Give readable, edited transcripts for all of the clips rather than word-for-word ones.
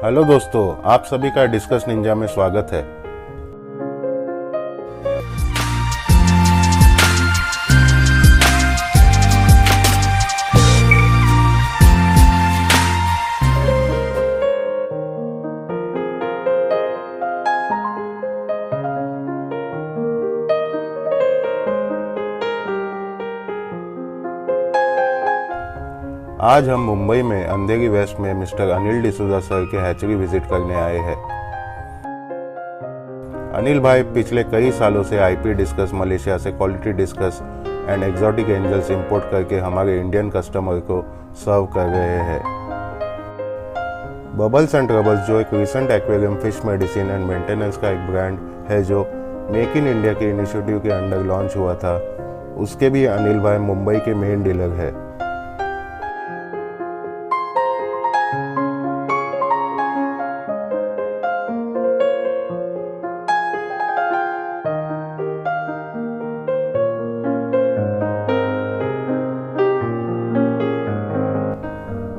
Hello दोस्तों, आप सभी का डिस्कस निंजा में स्वागत है। आज हम मुंबई में अंधेरी वेस्ट में मिस्टर अनिल डिसूजा सर के हैचरी विजिट करने आए हैं। अनिल भाई पिछले कई सालों से आईपी डिस्कस मलेशिया से quality discus and exotic angels import करके हमारे इंडियन कस्टमर को सर्व कर रहे हैं। बबल्स एंड ट्रबल्स जो एक recent aquarium fish medicine and maintenance का एक ब्रांड है जो मेक इन इंडिया के इनिशिएटिव के अंडर लॉन्च हुआ था, उसके भी अनिल भाई मुंबई के मेन डीलर है।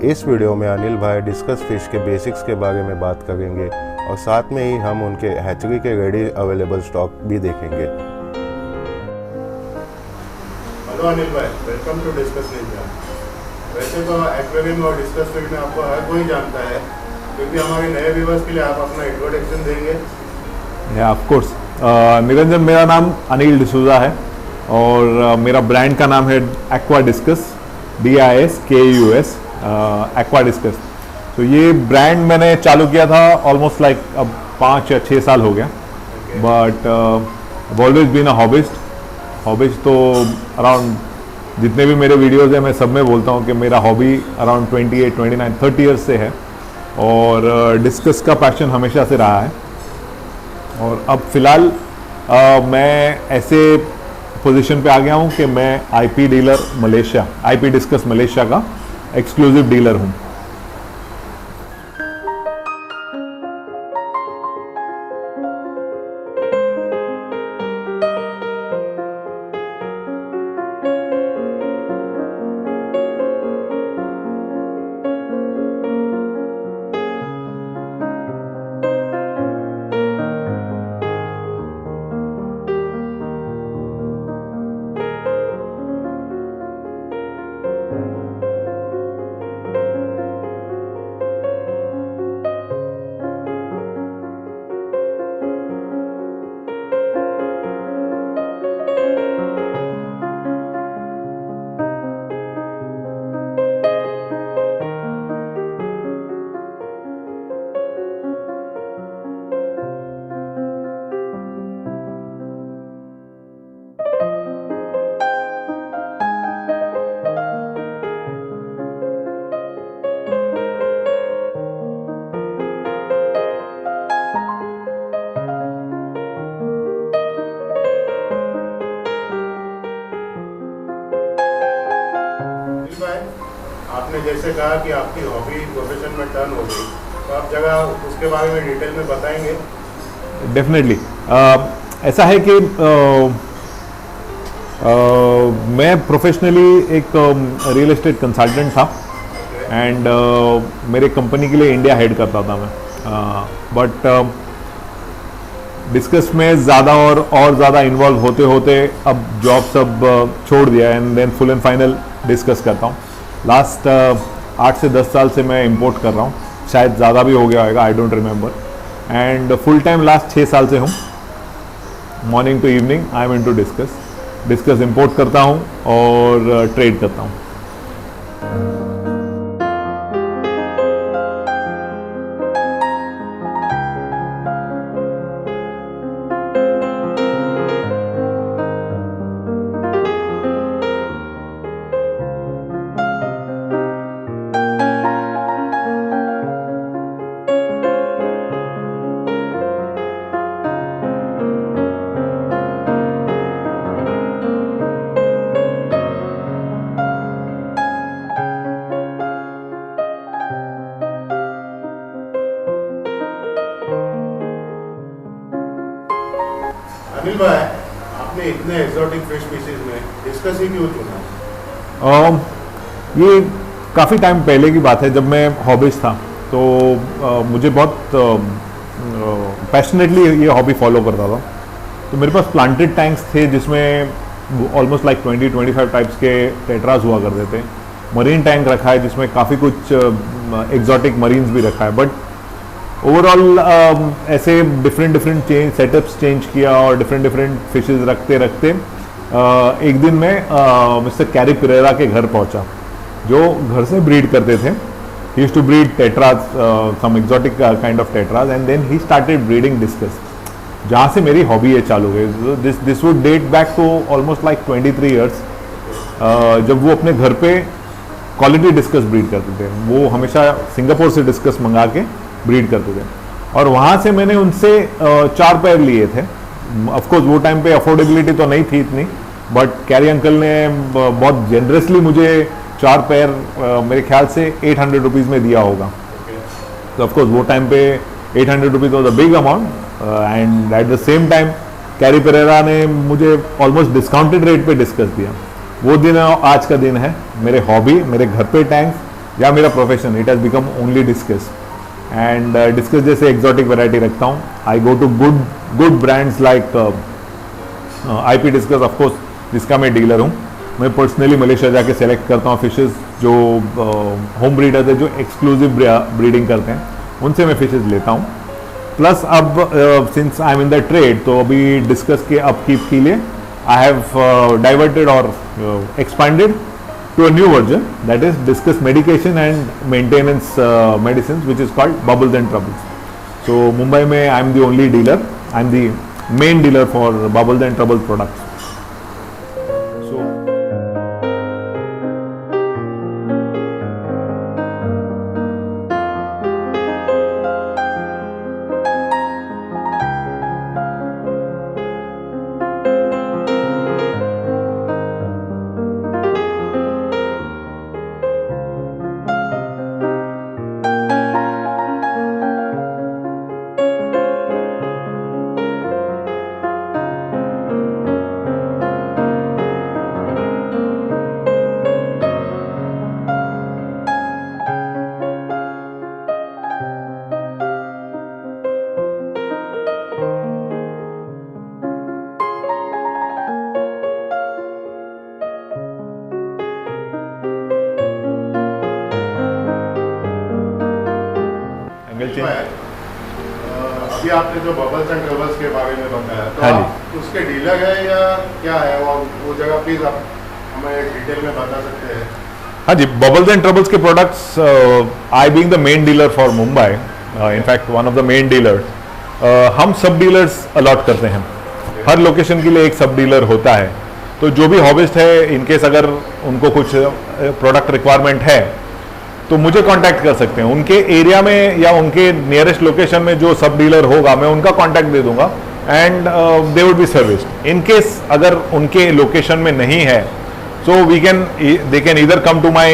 इस वीडियो में अनिल भाई डिस्कस फिश के बेसिक्स के बारे में बात करेंगे और साथ में ही हम उनके हैचरी के रेडी अवेलेबल स्टॉक भी देखेंगे। हेलो अनिल भाई, वेलकम टू डिस्कस निंजा। वैसे तो एक्वेरियम और डिस्कस फील्ड में आपको हर कोई जानता है, क्योंकि हमारे नए व्यूअर्स के लिए आप अपना इंट्रोडक्शन देंगे। ऑफ कोर्स, निरंजन मेरा नाम अनिल डिसूजा है और मेरा ब्रांड का नाम है aqua discuss, DISKUS aqua discuss. तो ये ब्रांड मैंने चालू किया था ऑलमोस्ट लाइक अब 5 या 6 साल हो गया, but always been a hobbyist. तो अराउंड जितने भी मेरे वीडियोस हैं मैं सब में बोलता हूँ कि मेरा हॉबी अराउंड 28, 29, 30 ईयर्स से है और डिस्कस का पैशन हमेशा से रहा है। और अब फिलहाल मैं ऐसे पोजीशन पे आ गया हूँ कि मैं IP dealer Malaysia, IP discus Malaysia का एक्सक्लूसिव डीलर हूँ। आपने जैसे कहा कि आपकी हॉबी प्रोफेशन में टर्न हो गई, तो आप जगह उसके बारे में डिटेल में बताएंगे? डेफिनेटली। ऐसा है कि मैं प्रोफेशनली एक रियल एस्टेट कंसल्टेंट था एंड मेरे कंपनी के लिए इंडिया हेड करता था मैं, बट डिस्कस में ज़्यादा और ज़्यादा इन्वॉल्व होते होते अब जॉब सब छोड़ दिया and then full and final discus करता हूँ। लास्ट 8 से 10 साल से मैं इंपोर्ट कर रहा हूँ, शायद ज़्यादा भी हो गया होगा, I don't remember. And full time last 6 साल से हूँ, morning to evening I am into discus import करता हूँ और ट्रेड करता हूँ। अनिल भाई, आपने इतने एक्सोटिक फिश स्पीशीज में डिस्कस ही क्यों चुना? ये काफ़ी टाइम पहले की बात है, जब मैं हॉबिस्ट था तो मुझे बहुत पैशनेटली ये हॉबी फॉलो करता था। तो मेरे पास प्लांटेड टैंक्स थे जिसमें ऑलमोस्ट लाइक 20-25 टाइप्स के टेट्रास हुआ करते थे। मरीन टैंक रखा है जिसमें काफ़ी कुछ एग्जॉटिक मरीन्स भी रखा है, बट ओवरऑल ऐसे डिफरेंट सेटअप्स चेंज किया और डिफरेंट फिशेस रखते रखते एक दिन मैं मिस्टर कैरी पिरेरा के घर पहुंचा, जो घर से ब्रीड करते थे। He used to breed tetras, some exotic kind of tetras, and then he started breeding discus, जहाँ से मेरी हॉबी ये चालू गई। This would date back to almost like 23 years, जब वो अपने घर पे क्वालिटी डिस्कस ब्रीड करते थे। वो हमेशा सिंगापुर से डिस्कस मंगा के ब्रीड करते थे, और वहाँ से मैंने उनसे 4 पैर लिए थे। ऑफकोर्स वो टाइम पे अफोर्डेबिलिटी तो नहीं थी इतनी, बट कैरी अंकल ने बहुत जेनरसली मुझे 4 पैर मेरे ख्याल से 800 रुपीज़ में दिया होगा। तो ऑफकोर्स वो टाइम पे 800 rupees was a big amount, and at the same time carry Pereira ने मुझे ऑलमोस्ट डिस्काउंटेड रेट पे डिस्कस दिया। वो दिन आज का दिन है। मेरे हॉबी, मेरे घर पे टैंक्स या मेरा profession, it has become only discus. And discus जैसे एग्जॉटिक वैरायटी रखता हूँ। I go to good brands like IP discus, of course जिसका मैं डीलर हूँ। मैं पर्सनली मलेशिया जाके सेलेक्ट करता हूँ फिशेस, जो होम ब्रीडर्स है जो एक्सक्लूसिव ब्रीडिंग करते हैं, उनसे मैं फिशेस लेता हूँ। प्लस अब since I M in the trade, तो अभी डिस्कस के अपकीप के लिए आई हैव डाइवर्टेड और expanded to a new version, that is discuss medication and maintenance medicines, which is called Bubbles and Troubles. So Mumbai mein I am the only dealer, I am the main dealer for Bubbles and Troubles products. So अभी आपने जो bubbles and troubles के बारे में बताया, तो हाँ आप उसके डीलर है या क्या है वो जगह प्लीज आप हमें डिटेल में बता सकते हैं? हाँ जी, बबल्स एंड ट्रबल्स के products, I being the main dealer for Mumbai, in fact one of the main dealer, हम सब डीलर्स अलॉट करते हैं। हर लोकेशन के लिए एक सब डीलर होता है। तो जो भी हॉबिस्ट है, इनकेस अगर उनको कुछ प्रोडक्ट रिक्वायरमेंट है तो मुझे कांटेक्ट कर सकते हैं। उनके एरिया में या उनके नियरेस्ट लोकेशन में जो सब डीलर होगा, मैं उनका कांटेक्ट दे दूंगा and they would be serviced. In case अगर उनके लोकेशन में नहीं है, so they can either come to my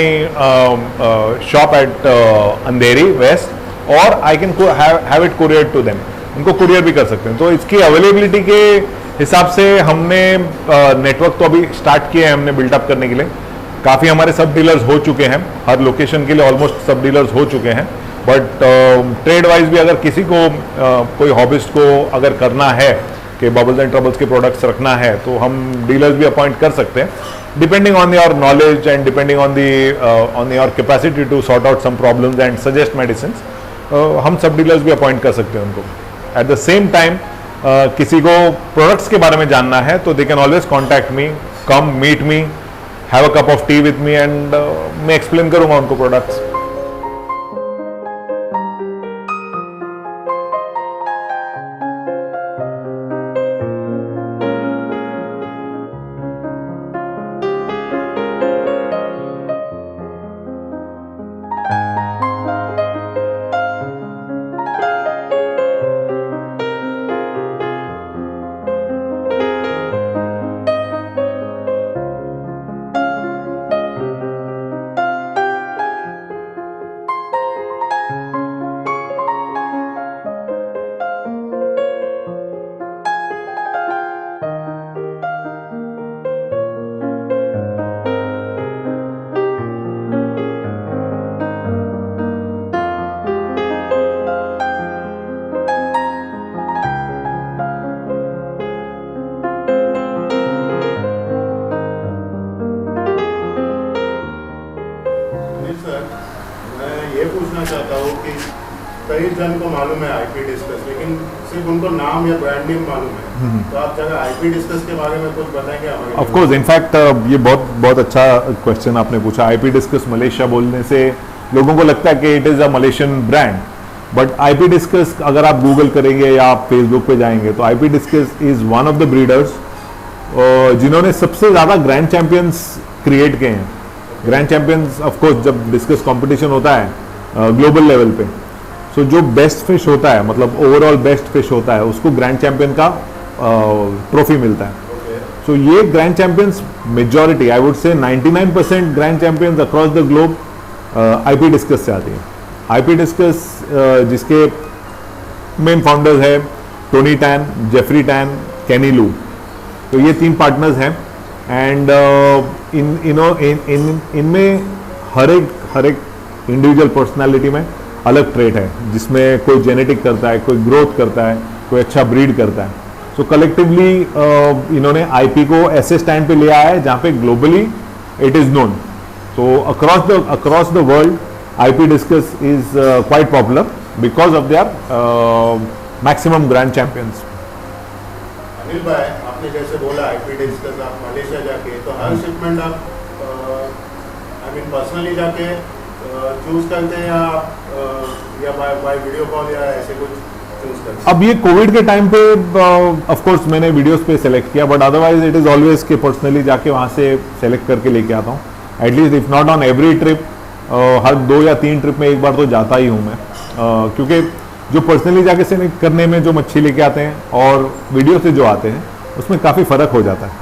shop at Andheri west, और I can have it courier to them. उनको कुरियर भी कर सकते हैं। तो इसकी अवेलेबिलिटी के हिसाब से हमने नेटवर्क तो अभी स्टार्ट किया है हमने बिल्डअप करने के लिए। काफ़ी हमारे सब डीलर्स हो चुके हैं, हर लोकेशन के लिए ऑलमोस्ट सब डीलर्स हो चुके हैं। बट ट्रेड वाइज भी अगर किसी को कोई हॉबिस्ट को अगर करना है कि बबल्स एंड ट्रबल्स के प्रोडक्ट्स रखना है, तो हम डीलर्स भी अपॉइंट कर सकते हैं, depending on your knowledge and depending on your capacity to sort out some problems and suggest medicine. हम सब डीलर्स भी अपॉइंट कर सकते हैं उनको। एट द सेम टाइम किसी को प्रोडक्ट्स के बारे में जानना है तो they can always contact me, come meet me, have a cup of tea with me, and मैं एक्सप्लेन करूंगा उनको प्रोडक्ट्स। कई जन को मालूम है आईपी डिस्कस, लेकिन सिर्फ उनको नाम या ब्रांड नेम मालूम है। तो आप जगह आईपी डिस्कस के बारे में कुछ बताएंगे हमारे? ऑफ कोर्स, इनफैक्ट ये बहुत बहुत अच्छा क्वेश्चन आपने पूछा। आईपी डिस्कस मलेशिया बोलने से लोगों को लगता है कि it is a Malaysian brand, but IP discuss अगर आप गूगल करेंगे या आप फेसबुक पे जाएंगे तो IP discuss is one of the breeders जिन्होंने सबसे ज़्यादा ग्रैंड चैंपियंस क्रिएट किए हैं। ग्रैंड चैंपियंस ऑफ कोर्स जब डिस्कस कंपटीशन होता है ग्लोबल लेवल पे, सो जो बेस्ट फिश होता है, मतलब ओवरऑल बेस्ट फिश होता है, उसको ग्रैंड चैंपियन का ट्रॉफी मिलता है। सो ये grand champions majority, I would say 99% grand champions across the globe IP discuss से आती है। आईपी डिस्कस जिसके मेन फाउंडर्स है टोनी टैन, जेफरी टैन, केनी लू, तो ये 3 पार्टनर्स हैं। एंड इनमें हर एक इंडिविजुअल पर्सनालिटी में अलग ट्रेट है, जिसमें कोई जेनेटिक करता है, कोई ग्रोथ करता है, कोई अच्छा ब्रीड करता है। सो कलेक्टिवली इन्होंने आईपी को ऐसे स्टैंड पे ले आया है जहाँ पे globally it is known. So across the world IP discuss is quite popular because of their maximum grand champions. Anil भाई, आपने जैसे बोला आईपी डिस्कस आप मलेशिया जाके, तो हर शिपमेंट आप आई मीन पर्सनली जाके चूज करते हैं या बाय वीडियो कॉल या ऐसे कुछ चूज करते हैं? अब ये कोविड के टाइम पे ऑफ कोर्स मैंने वीडियोस पे सेलेक्ट किया, but otherwise it is always के पर्सनली जाके वहाँ से सेलेक्ट करके लेके आता हूँ। At least if not on every trip, हर 2 या 3 ट्रिप में एक बार तो जाता ही हूँ मैं, क्योंकि जो पर्सनली जाके सेलेक्ट करने में जो मच्छी लेके आते हैं और वीडियो से जो आते हैं उसमें काफ़ी फ़र्क हो जाता है।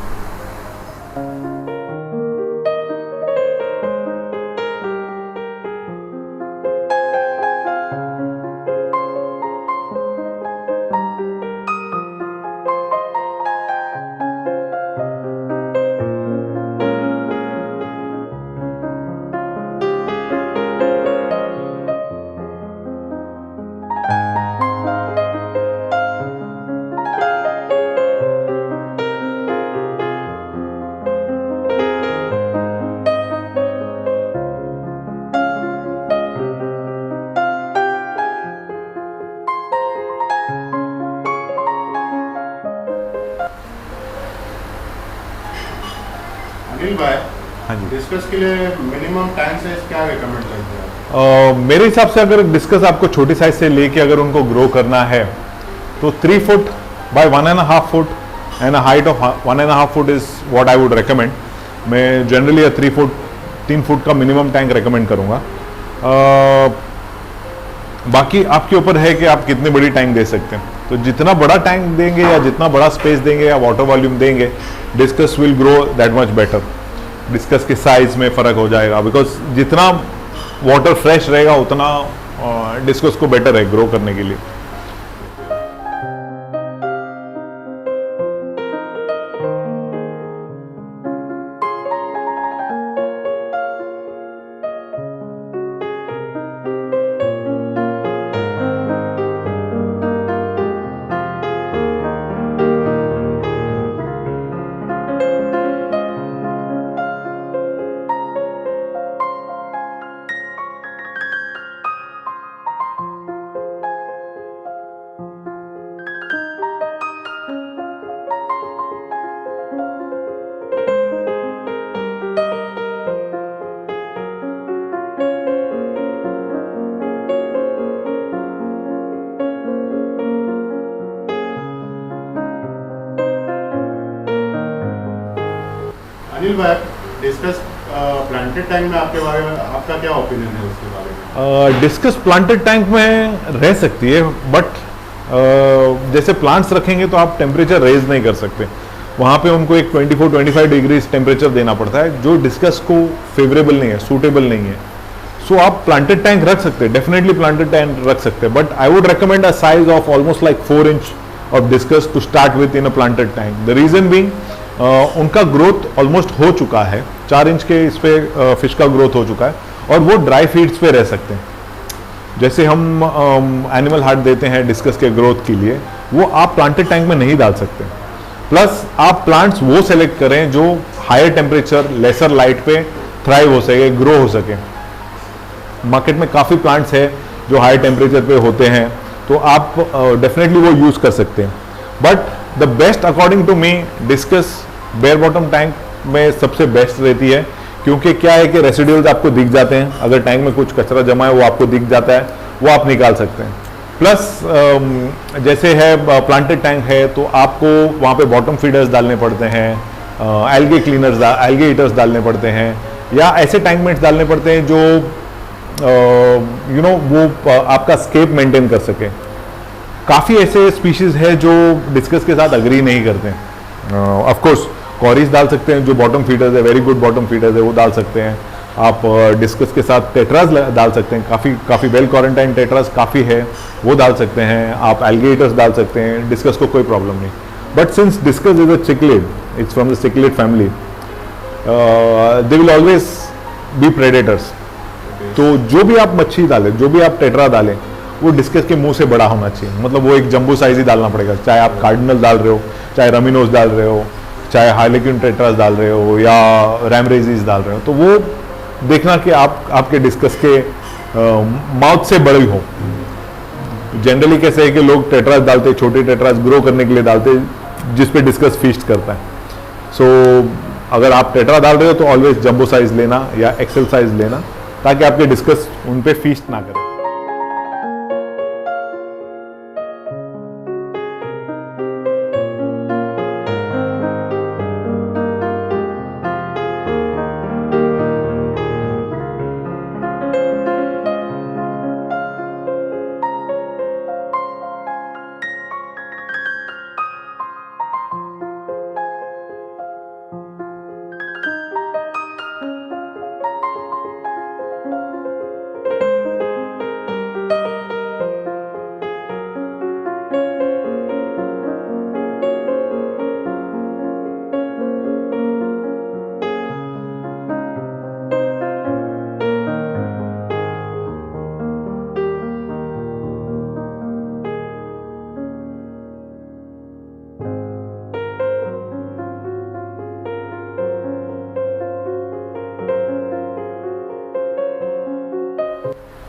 अनिल भाई, हाँ जी, डिस्कस के लिए मिनिमम टाइम साइज क्या रेकमेंड करते हैं? मेरे हिसाब से अगर डिस्कस आपको छोटी साइज से लेके अगर उनको ग्रो करना है तो 3 foot by 1.5 foot and a height of 1.5 foot is what I would recommend. मैं जनरली 3 फुट का मिनिमम टैंक रेकमेंड करूँगा। बाकी आपके ऊपर है कि आप कितनी बड़ी टैंक दे सकते हैं। तो जितना बड़ा टैंक देंगे या जितना बड़ा स्पेस देंगे या वाटर वॉल्यूम देंगे, discuss will grow that much better. Discuss के साइज में फ़र्क हो जाएगा, बिकॉज जितना वाटर फ्रेश रहेगा उतना डिस्कस को बेटर है ग्रो करने के लिए। अनिल भाई, डिस्कस प्लांटेड टैंक में आपके बारे में आपका क्या ओपिनियन है उसके बारे में? डिस्कस प्लांटेड टैंक में रह सकती है, बट जैसे प्लांट्स रखेंगे तो आप टेम्परेचर रेज नहीं कर सकते। वहाँ पे उनको एक 24-25 डिग्रीज टेम्परेचर देना पड़ता है, जो डिस्कस को फेवरेबल नहीं है, सूटेबल नहीं है। सो आप प्लांटेड टैंक रख सकते हैं, डेफिनेटली प्लांटेड टैंक रख सकते हैं, but I would recommend a size of almost like 4 inch of discus to start with in a planted tank. The reason being उनका ग्रोथ ऑलमोस्ट हो चुका है, 4 इंच के इस पे फिश का ग्रोथ हो चुका है, और वो ड्राई फीड्स पे रह सकते हैं। जैसे हम एनिमल हार्ट देते हैं डिस्कस के ग्रोथ के लिए, वो आप प्लांटेड टैंक में नहीं डाल सकते। प्लस आप प्लांट्स वो सेलेक्ट करें जो हायर टेम्परेचर, लेसर लाइट पे थ्राइव हो सके, ग्रो हो सके। मार्केट में काफ़ी प्लांट्स है जो हाई टेम्परेचर पे होते हैं, तो आप डेफिनेटली वो यूज़ कर सकते हैं। But the best according to me discus bare bottom tank में सबसे बेस्ट रहती है, क्योंकि क्या है कि रेसिड्यूल्स आपको दिख जाते हैं, अगर टैंक में कुछ कचरा जमा है वो आपको दिख जाता है, वो आप निकाल सकते हैं। प्लस जैसे है प्लांटेड टैंक है तो आपको वहाँ पे बॉटम फीडर्स डालने पड़ते हैं, एल्गे क्लीनर्स एल्गे ईटर्स डालने पड़ते हैं, या ऐसे टैंक मेट्स डालने पड़ते हैं जो वो आपका स्केप मेंटेन कर सके। काफ़ी ऐसे स्पीशीज़ है जो डिस्कस के साथ अग्री नहीं करते हैं। ऑफ कोर्स कॉरीज डाल सकते हैं, जो बॉटम फीडर्स है, वेरी गुड बॉटम फीडर्स है, वो डाल सकते हैं। आप डिस्कस के साथ टेट्रास डाल सकते हैं, काफ़ी वेल क्वारंटाइन टेट्रास काफ़ी है, वो डाल सकते हैं। आप एल्गेटर्स डाल सकते हैं, डिस्कस को कोई प्रॉब्लम नहीं। But since discus is a cichlid, it's from the cichlid family, they will always be predators. तो जो भी आप मच्छी डालें, जो भी आप टेट्रा डालें, वो डिस्कस के मुंह से बड़ा होना चाहिए। मतलब वो एक जंबो साइज ही डालना पड़ेगा, चाहे आप कार्डिनल डाल रहे हो, चाहे रमिनोस डाल रहे हो, चाहे हार्लेक्विन टेट्रास डाल रहे हो, या रैमरेजीज डाल रहे हो। तो वो देखना कि आपके डिस्कस के माउथ से बड़ी हो। जनरली कैसे है कि लोग टेट्रास डालते, छोटे टेट्रास ग्रो करने के लिए डालते, जिस पे डिस्कस फीस्ट करता है। सो अगर आप टेट्रा डाल रहे हो तो ऑलवेज जंबो साइज लेना या एक्सेल साइज लेना, ताकि आपके डिस्कस उन पे फीस्ट ना करें।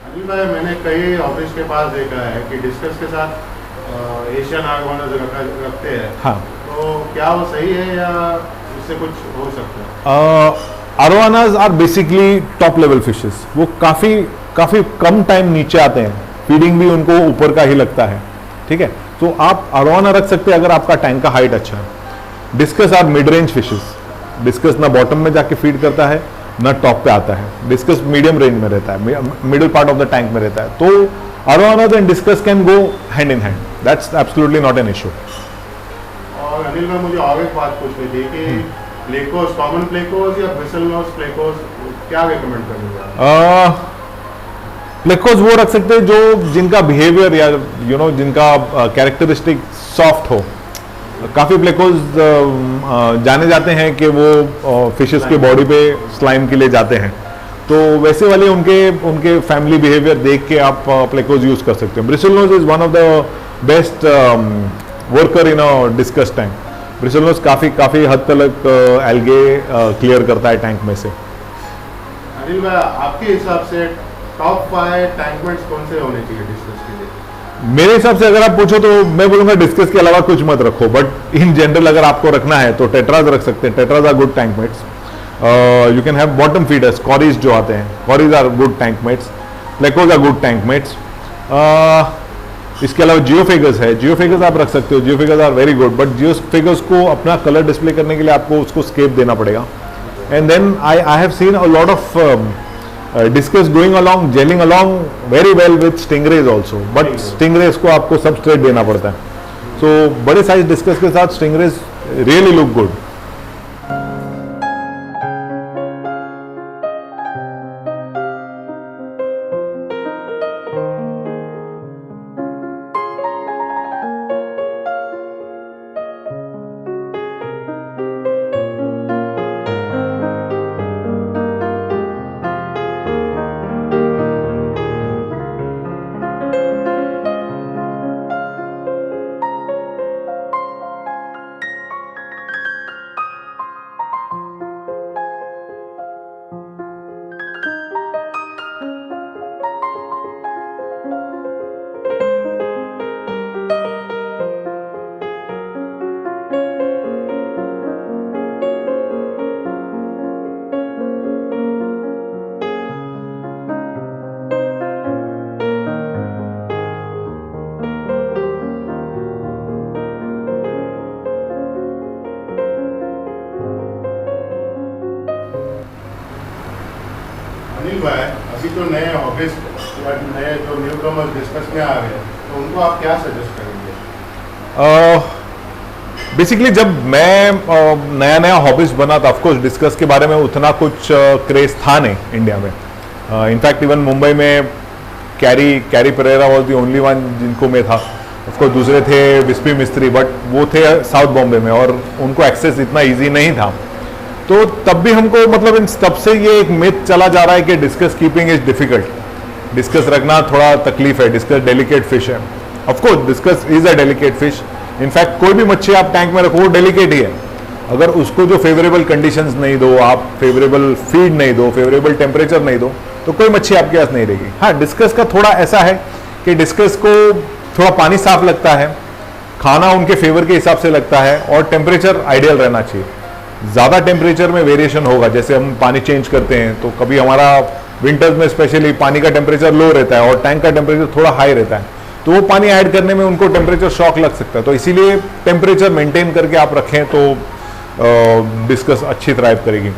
अनिल भाई, मैंने कई ऑफिस के पास देखा है कि डिस्कस के साथ एशियन आर्गोनास रखते हैं। हाँ, तो क्या वो सही है या इससे कुछ हो सकता है? Arowanas are basically top level fishes. वो काफ़ी कम टाइम नीचे आते हैं, फीडिंग भी उनको ऊपर का ही लगता है। ठीक है, तो आप अरोवाना रख सकते हैं अगर आपका टैंक का हाइट अच्छा है। Discus are mid range fishes. Discus ना बॉटम में जाके फीड करता है, ना टॉप पे आता है। डिस्कस मीडियम रेंज में रहता है, middle part of the tank में रहता है। तो arowanas and discus can go hand in hand, that's absolutely not an issue. और अनिल भाई, मुझे और एक बात पूछनी थी कि प्लेकोस, कॉमन प्लेकोस या ब्रिसल नोज प्लेकोस, क्या रेकमेंड करेंगे? प्लेकोस वो रख सकते हैं जो जिनका बिहेवियर या जिनका कैरेक्टरिस्टिक सॉफ्ट हो। काफ़ी प्लेकोस जाने जाते हैं कि वो फिशेस के बॉडी पे स्लाइम के लिए जाते हैं, तो वैसे वाले उनके फैमिली बिहेवियर देख के आप प्लेकोस यूज़ कर सकते हैं। Bristle nose is one of the best worker in a discus tank. Bristle nose काफ़ी हद तक एल्गे क्लियर करता है टैंक में से। अनिल भाई, आपके हिसाब से टॉप 5 टैंकमेट्स कौन से होने चाहिए डिस्कस के लिए? मेरे हिसाब से अगर आप पूछो तो मैं बोलूंगा डिस्कस के अलावा कुछ मत रखो, बट इन जनरल अगर आपको रखना है तो टेट्राज रख सकते हैं। Tetras are good tankmates. You can have bottom feeders, corys जो आते हैं, corys are good tankmates. Plecos are good tankmates. इसके अलावा जियोफेगस है, जियोफेगस आप रख सकते हो। Geophagus are very good, but geophagus को अपना कलर डिस्प्ले करने के लिए आपको उसको स्केप देना पड़ेगा। And then I have seen a lot of discus going along, gelling along very well with stingrays also, but stingrays को आपको सबस्ट्रेट देना पड़ता है। सो बड़े साइज डिस्कस के साथ stingrays really look good. Hobbyist या नए जो न्यू कमर्स डिस्कस में आ रहे हैं, तो उनको आप क्या सजेस्ट करेंगे? बेसिकली जब मैं नया नया हॉबिस्ट बना था, ऑफकोर्स डिस्कस के बारे में उतना कुछ क्रेज था नहीं इंडिया में. इनफैक्ट इवन मुंबई में Carrie Pereira was the only one जिनको मैं था. ऑफकोर्स दूसरे थे विस्पी मिस्त्री, बट वो थे साउथ बॉम्बे में और उनको एक्सेस इतना ईजी नहीं था. तो तब भी हमको मतलब तब से ये एक मिथ चला जा रहा है कि discuss keeping is difficult. Discuss रखना थोड़ा तकलीफ है, डिस्कस डेलिकेट फिश है. Of course discuss is a delicate fish. In fact कोई भी मच्छी आप टैंक में रखो वो डेलिकेट ही है. अगर उसको जो फेवरेबल कंडीशंस नहीं दो, आप फेवरेबल फीड नहीं दो, फेवरेबल टेम्परेचर नहीं दो, तो कोई मच्छी आपके पास नहीं रहेगी. हाँ, डिस्कस का थोड़ा ऐसा है कि डिस्कस को थोड़ा पानी साफ लगता है, खाना उनके फेवर के हिसाब से लगता है और टेम्परेचर आइडियल रहना चाहिए. ज़्यादा टेम्परेचर में वेरिएशन होगा, जैसे हम पानी चेंज करते हैं तो कभी हमारा विंटर्स में स्पेशली पानी का टेम्परेचर लो रहता है और टैंक का टेम्परेचर थोड़ा हाई रहता है, तो वो पानी ऐड करने में उनको टेम्परेचर शॉक लग सकता है. तो इसीलिए टेम्परेचर मेंटेन करके आप रखें तो डिस्कस अच्छी थ्राइव करेगी.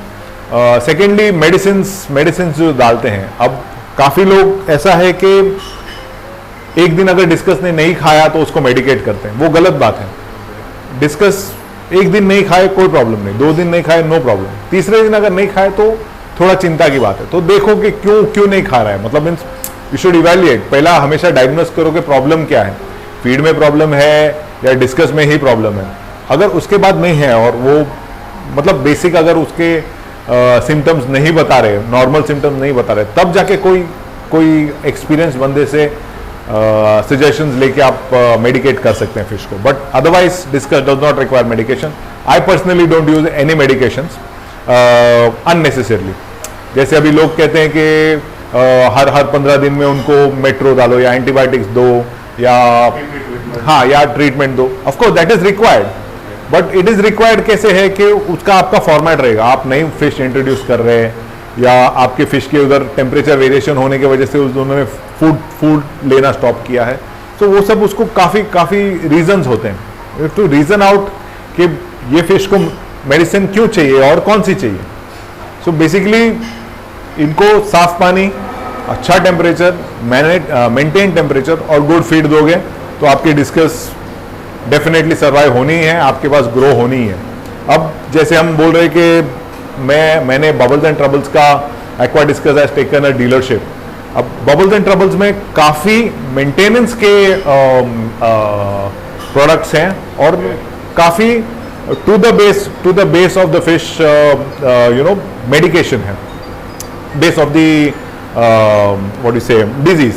सेकेंडली मेडिसिन जो डालते हैं, अब काफ़ी लोग ऐसा है कि एक दिन अगर डिस्कस ने नहीं खाया तो उसको मेडिकेट करते हैं. वो गलत बात है. डिस्कस एक दिन नहीं खाए कोई प्रॉब्लम नहीं, 2 दिन नहीं खाए नो प्रॉब्लम, तीसरे दिन अगर नहीं खाए तो थोड़ा चिंता की बात है. तो देखो कि क्यों नहीं खा रहा है. मतलब मीन्स यू शुड इवैल्यूएट. पहला हमेशा डायग्नोस करो कि प्रॉब्लम क्या है, फीड में प्रॉब्लम है या डिस्कस में ही प्रॉब्लम है. अगर उसके बाद नहीं है और वो मतलब बेसिक अगर उसके सिम्टम्स नहीं बता रहे, नॉर्मल सिम्टम्स नहीं बता रहे, तब जाके कोई एक्सपीरियंस बंदे से सजेशंस लेके आप मेडिकेट कर सकते हैं फिश को. But otherwise discuss does not require medication. I personally don't use any medications unnecessarily. जैसे अभी लोग कहते हैं कि हर 15 दिन में उनको मेट्रो डालो या एंटीबायोटिक्स दो या हाँ या ट्रीटमेंट दो. Of course that is required, but it is required कैसे है कि उसका आपका फॉर्मेट रहेगा. आप नई फिश इंट्रोड्यूस कर रहे हैं या आपके फिश के उधर टेम्परेचर वेरिएशन होने की वजह से उन्होंने फूड लेना स्टॉप किया है, तो वो सब उसको काफ़ी रीजंस होते हैं टू रीजन आउट कि ये फिश को मेडिसिन क्यों चाहिए और कौन सी चाहिए. सो बेसिकली इनको साफ पानी, अच्छा टेम्परेचर, मेंटेन टेम्परेचर और गुड फीड दोगे तो आपकी डिस्कस डेफिनेटली सर्वाइव होनी है, आपके पास ग्रो होनी है. अब जैसे हम बोल रहे कि मैंने बबल्स एंड ट्रबल्स का aqua discus has taken a dealership. अब बबल्स एंड ट्रबल्स में काफ़ी मेंटेनेंस के प्रोडक्ट्स हैं और काफ़ी to the base of the fish medication है, base of the what you say disease.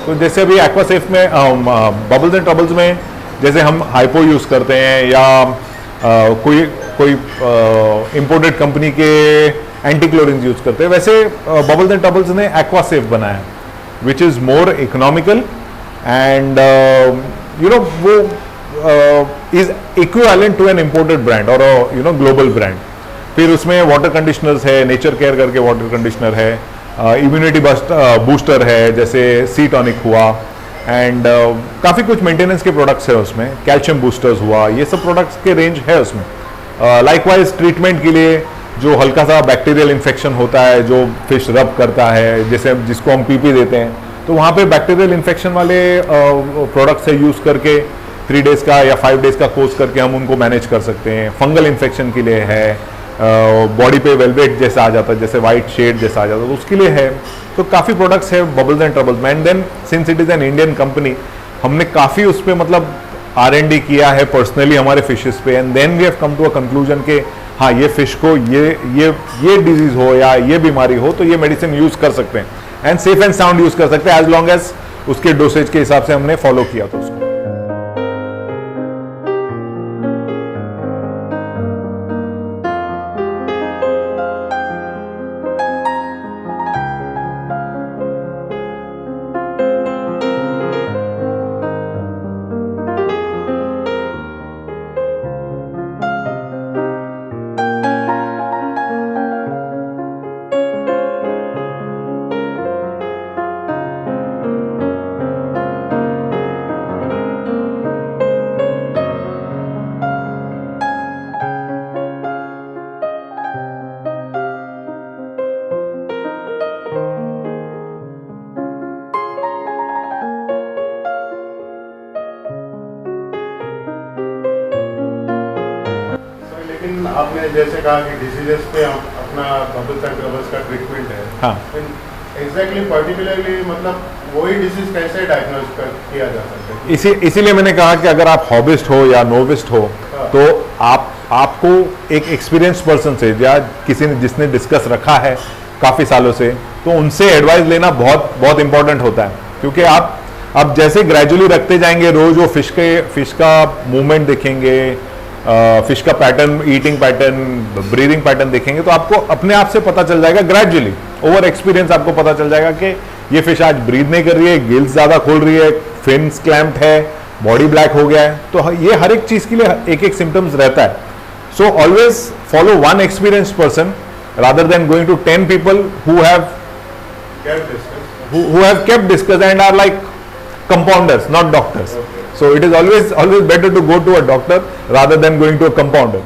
तो जैसे अभी एक्वासेफ में बबल्स एंड ट्रबल्स में जैसे हम हाइपो यूज़ करते हैं या कोई इंपोर्टेड कंपनी के एंटी क्लोरिन यूज़ करते हैं, वैसे बबल्स एंड ट्रबल्स ने एक्वासेफ बनाया which is more economical and वो is equivalent to an imported brand और ग्लोबल ब्रांड. फिर उसमें वाटर कंडीशनर्स है, नेचर केयर करके वाटर कंडीशनर है, इम्यूनिटी बूस्टर है जैसे सी टॉनिक हुआ एंड काफ़ी कुछ मेंटेनेंस के प्रोडक्ट्स है उसमें, कैल्शियम बूस्टर्स हुआ, ये सब प्रोडक्ट्स के रेंज है उसमें. लाइकवाइज ट्रीटमेंट के लिए जो हल्का सा बैक्टीरियल इन्फेक्शन होता है जो फिश रब करता है, जैसे जिसको हम पीपी देते हैं, तो वहाँ पे बैक्टीरियल इन्फेक्शन वाले प्रोडक्ट्स है यूज़ करके 3 डेज़ का या 5 डेज़ का कोर्स करके हम उनको मैनेज कर सकते हैं. फंगल इन्फेक्शन के लिए है, बॉडी पे वेलवेट जैसा आ जाता है, जैसे वाइट शेड जैसा आ जाता है, तो उसके लिए है. तो काफ़ी प्रोडक्ट्स है बबल्स एंड ट्रबल्स में. And then since it is an Indian company, हमने काफ़ी उस पर मतलब R&D किया है पर्सनली हमारे फिशेस पे. And then we have come to a conclusion के हाँ ये फिश को ये डिजीज़ हो या ये बीमारी हो तो ये मेडिसिन यूज़ कर सकते हैं and safe and sound use कर सकते हैं एज लॉन्ग एज उसके डोसेज के हिसाब से हमने फॉलो किया था उसको. आपने जैसे कहा कि डिसीजेस पे अपना बबल्स एंड ट्रबल्स का ट्रीटमेंट है, हाँ एग्जैक्टली पर्टिकुलरली मतलब वही डिसीज कैसे डायग्नोज किया जा सकता है? इसीलिए मैंने कहा कि अगर आप हॉबिस्ट हो या नोविस्ट हो हाँ। तो आपको एक एक्सपीरियंस पर्सन से या किसी ने जिसने डिस्कस रखा है काफ़ी सालों से, तो उनसे एडवाइस लेना बहुत बहुत इंपॉर्टेंट होता है। क्योंकि आप जैसे ग्रेजुअली रखते जाएंगे, रोज वो फिश का मूवमेंट देखेंगे, फिश का pattern, eating pattern, breathing pattern देखेंगे, तो आपको अपने आप से पता चल जाएगा, ग्रेजुअली ओवर एक्सपीरियंस आपको पता चल जाएगा कि ये फिश आज ब्रीद नहीं कर रही है, गिल्स ज़्यादा खोल रही है, फिन्स क्लैम्प्ड है, बॉडी ब्लैक हो गया है। तो ये हर एक चीज़ के लिए एक एक सिम्टम्स रहता है। So always follow one experience person rather than going to 10 people who have kept discussed and are like compounders, not doctors. Okay. So it is always better to go to a doctor rather than going to a compounder.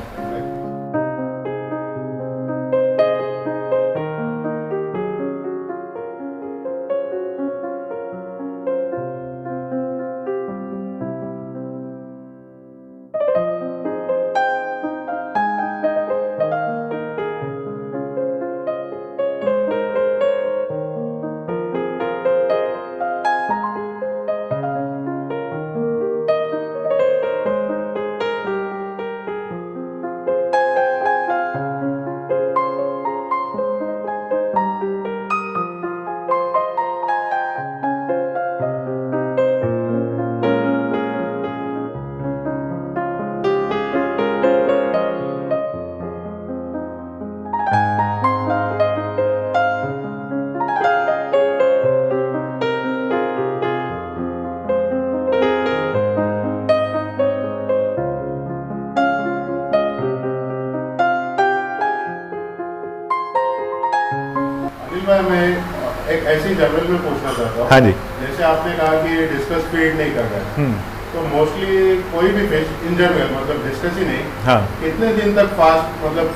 Anil भाई, मैं एक ऐसी general में पूछना चाहता हूँ। हाँ जी। जैसे आपने कहा कि डिस्कस फीड नहीं कर रहा है, तो मोस्टली कोई भी फिश इन जनरल मतलब डिस्कस ही नहीं, हाँ, कितने दिन तक फास्ट मतलब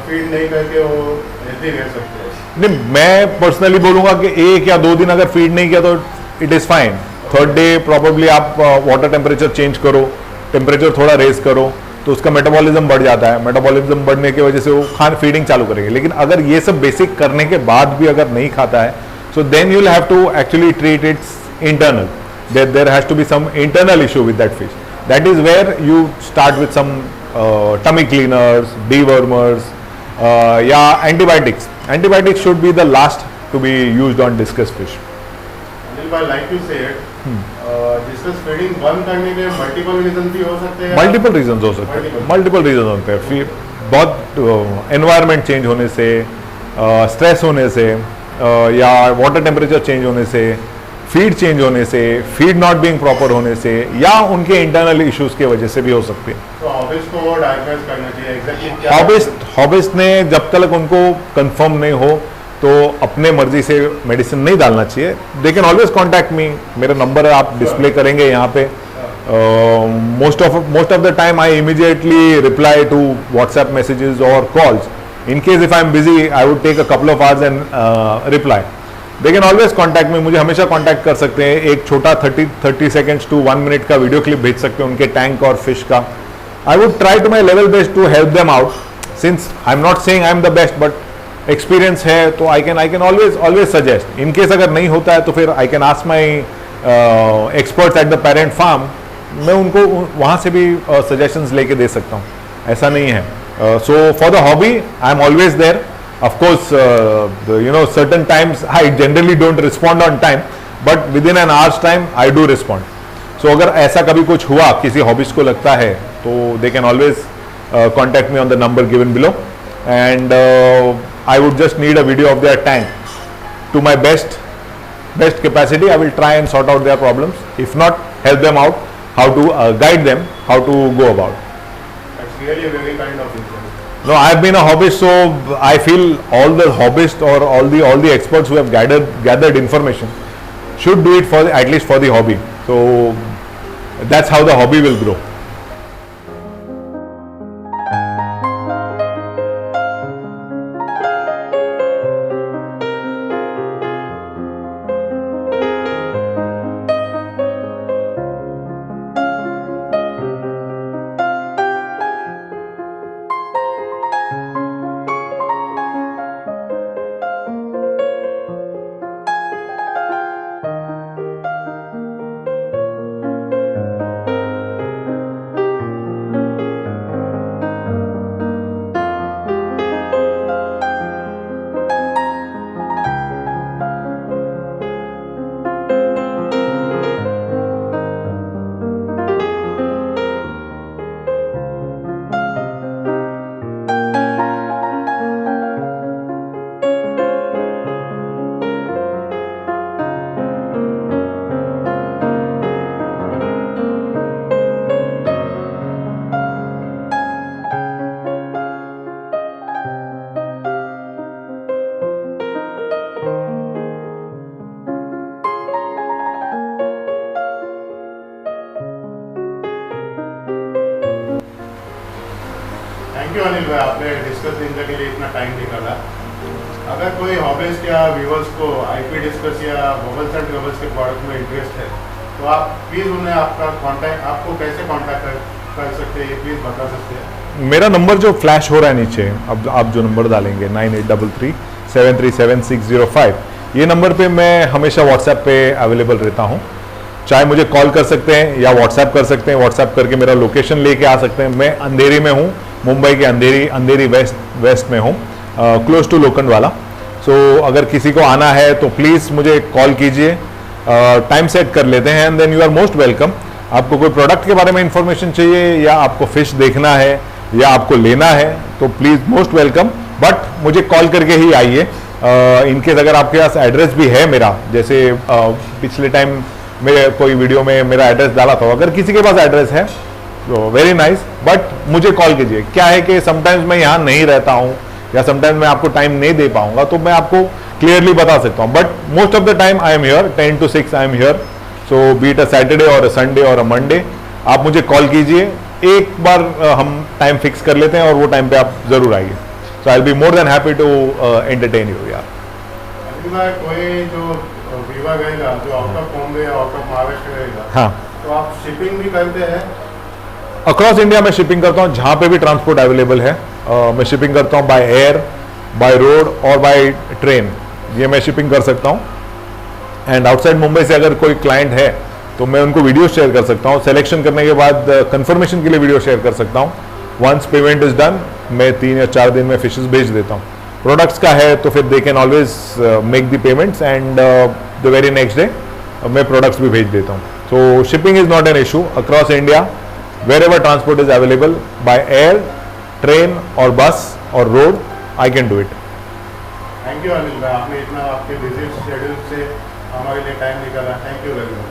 फीड नहीं करके वो हेल्दी रह सकते हैं? नहीं, मैं पर्सनली बोलूंगा कि 1 या 2 दिन अगर फीड नहीं किया तो it is fine. Third day probably आप वाटर टेम्परेचर चेंज करो, टेम्परेचर थोड़ा रेज करो, तो उसका मेटाबॉलिज्म बढ़ जाता है। मेटाबॉलिज्म बढ़ने की वजह से वो फीडिंग चालू करेंगे। लेकिन अगर ये सब बेसिक करने के बाद भी अगर नहीं खाता है, so then you will have to actually treat its internal, there has to be some internal issue with that fish. That is where you start with some tummy cleaners, dewormers या antibiotics. Antibiotics should be the last to be used on discus fish. Anil bhai, like you said, discus feeding बंद करने के multiple reason भी हो सकते हैं। Multiple reason हो सकते हैं, मल्टीपल रीजन होते हैं। फिर बहुत एनवायरनमेंट चेंज होने से, स्ट्रेस होने से, या वाटर टेम्परेचर चेंज होने से, फीड चेंज होने से, फीड नॉट बीइंग प्रॉपर होने से, या उनके इंटरनल इश्यूज की वजह से भी हो सकती है। तो हॉबिस्ट को डायग्नोज करना चाहिए एग्जैक्टली क्या? हॉबिस्ट ने जब तक उनको कंफर्म नहीं हो तो अपने मर्जी से मेडिसिन नहीं डालना चाहिए। They can always contact me, मेरा नंबर आप डिस्प्ले करेंगे यहाँ पे। Most of the time I immediately reply to WhatsApp messages और calls. In case if I am busy I would take a couple of hours and reply. They can always contact me, मुझे हमेशा contact कर सकते हैं। एक छोटा 30 seconds to 1 minute का video clip भेज सकते हैं उनके टैंक और फिश का। I would try to my level best to help them out, since I am not saying I am the best, but experience है तो I can always suggest. In case अगर नहीं होता है तो फिर I can ask my experts at the parent farm, मैं उनको वहाँ से भी सजेशंस लेके दे सकता हूँ, ऐसा नहीं है। So for the hobby I am always there. Of course you know certain times I generally don't respond on time, but within an hour's time I do respond. So अगर ऐसा कभी कुछ हुआ, किसी हॉबीज को लगता है, तो they can always contact me on the number given below, and I would just need a video of their tank. To my best capacity, I will try and sort out their problems. If not, help them out, how to guide them how to go about. That's really very kind of you. No, I have been a hobbyist, so I feel all the hobbyists or all the experts who have gathered information should do it for at least for the hobby. So that's how the hobby will grow. Thank you Anil भाई, आपने discuss India के लिए इतना time निकाला। अगर कोई hobbies या viewers को आईपी डिस्कस या बबल्स एंड गबल्स के प्रोडक्ट में इंटरेस्ट है तो आप प्लीज़ उन्हें आपको कैसे कॉन्टैक्ट कर सकते हैं, ये प्लीज़ बता सकते हैं। मेरा नंबर जो फ्लैश हो रहा है नीचे, अब आप जो नंबर डालेंगे 9833737605, ये नंबर पे मैं हमेशा व्हाट्सएप पे अवेलेबल रहता हूँ। चाहे मुझे कॉल कर सकते हैं या व्हाट्सएप कर सकते हैं, व्हाट्सएप करके मेरा लोकेशन लेके आ सकते हैं। मैं अंधेरी में हूँ, मुंबई के अंधेरी वेस्ट में हूँ, क्लोज टू लोखंड वाला। सो अगर किसी को आना है तो प्लीज़ मुझे कॉल कीजिए, टाइम सेट कर लेते हैं and then you are most welcome. आपको कोई प्रोडक्ट के बारे में इंफॉर्मेशन चाहिए या आपको फिश देखना है या आपको लेना है तो प्लीज़ मोस्ट वेलकम, बट मुझे कॉल करके ही आइए। इनकेस अगर आपके पास एड्रेस भी है मेरा, जैसे पिछले टाइम मेरे कोई वीडियो में मेरा एड्रेस डाला था, अगर किसी के पास एड्रेस है तो वेरी नाइस, बट मुझे कॉल कीजिए। क्या है कि समटाइम्स मैं यहाँ नहीं रहता हूँ या समटाइम्स मैं आपको टाइम नहीं दे पाऊंगा, तो मैं आपको क्लियरली बता सकता हूँ, but most of the time I am here 10 to 6 I am here. So be it a Saturday और अ संडे और अ मंडे, आप मुझे कॉल कीजिए, एक बार हम टाइम फिक्स कर लेते हैं और वो टाइम पे आप जरूर आइए। So I will be more than happy to entertain you यार। कोई जो विभाग रहेगा जो आउट ऑफ बॉम्बे या आउट ऑफ महाराष्ट्र रहेगा, हाँ, तो आप शिपिंग भी करते हैं? अक्रॉस इंडिया में शिपिंग करता हूँ, जहाँ पे भी ट्रांसपोर्ट अवेलेबल है। मैं शिपिंग करता हूँ बाय एयर, बाय रोड और बाय ट्रेन, ये मैं शिपिंग कर सकता हूँ। एंड आउटसाइड मुंबई से अगर कोई क्लाइंट है तो मैं उनको वीडियो शेयर कर सकता हूँ। सिलेक्शन करने के बाद कंफर्मेशन के लिए वीडियो शेयर कर सकता हूँ। वंस पेमेंट इज डन, मैं 3 या 4 दिन में फिशेस भेज देता हूँ। प्रोडक्ट्स का है तो फिर they can always make the payments and the very next day मैं प्रोडक्ट्स भी भेज देता हूँ। So shipping is not an issue across India, wherever transport is available by air, train और बस और road, I can do it. Thank you Anil भाई, आपने इतना आपके बिजी शेड्यूल से हमारे लिए टाइम निकाला। Thank you very much.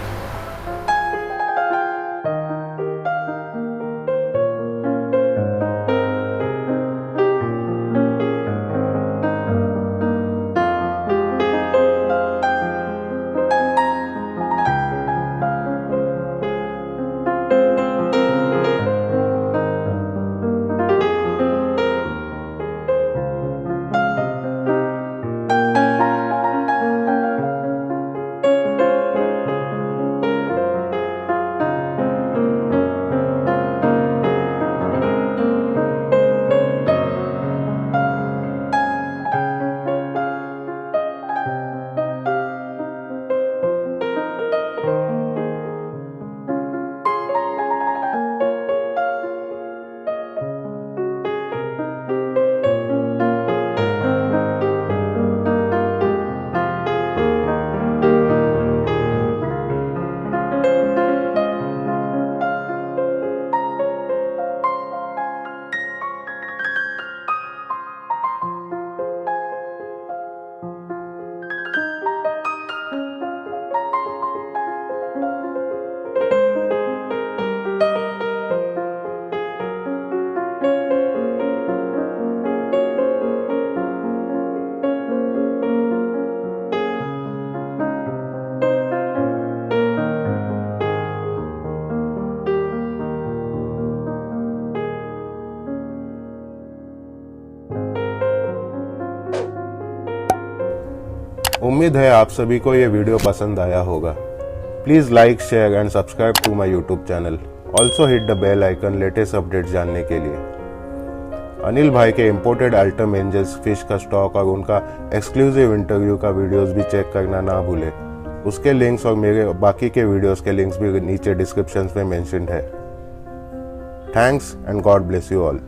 उम्मीद है आप सभी को ये वीडियो पसंद आया होगा। Please like, share and subscribe to my YouTube channel. Also hit the bell icon latest update जानने के लिए। अनिल भाई के इम्पोर्टेड अल्टम एंजल्स फिश का स्टॉक और उनका एक्सक्लूसिव इंटरव्यू का वीडियोस भी चेक करना ना भूलें। उसके लिंक्स और मेरे बाकी के वीडियोस के लिंक्स भी नीचे डिस्क्रिप्शन में मेंशन्ड है। Thanks and God bless you all.